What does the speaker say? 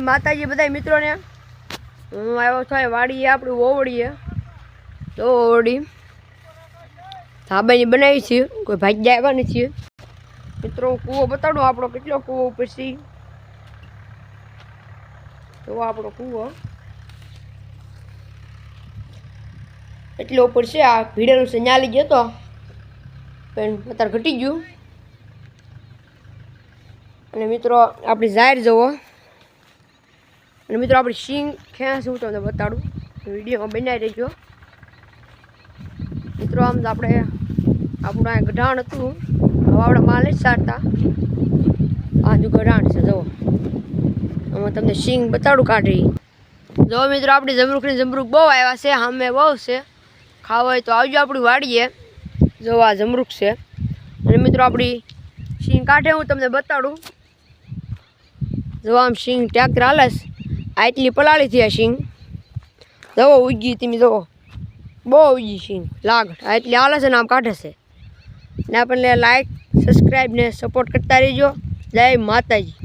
માતાજી બધા મિત્રોને હું આવ્યો છું વાડીએ આપણું ઓવડીએ તો ઓવડી ધાબાની બનાવી છે કોઈ ભાગ્યા આવ્યા નથી મિત્રો કૂવો બતાડું આપણો કેટલો કૂવો ઉપર છે તો આપણો કૂવો એટલો ઉપર છે આ ભીડેલું છે ન્યા લઈ ગયો તો પણ અત્યારે ઘટી ગયું અને મિત્રો આપણી જાહેર જવો અને મિત્રો આપણી સિંગ ક્યાં શું તમને બતાડું વિડીયોમાં બનાવી રહેજો મિત્રો આમ તો આપણે આપણું આ ગઢાણ હતું હવે આપણે માલ જ સારતા આ જો ગઢાણ છે જુઓ આમાં તમને સિંગ બતાડું કાઢી જો મિત્રો આપણી જમરૂખ બહુ આવ્યા છે સામે બહુ છે ખાવા હોય તો આવજો આપણી વાડીએ જો આ જમરૂખ છે અને મિત્રો આપણી સિંગ કાઢે હું તમને બતાડું જો આમ સિંગ ટ્રેક્ટર હાલસ આટલી પલાળી થઈ આ સિંગ જવો ઉગી તમે જુઓ બહુ ઉગી સિંગ લાગટ આટલી હાલે છે ને આમ કાઢે છે ને આપણને લાઈક સબસ્ક્રાઈબ ને સપોર્ટ કરતા રહેજો જય માતાજી।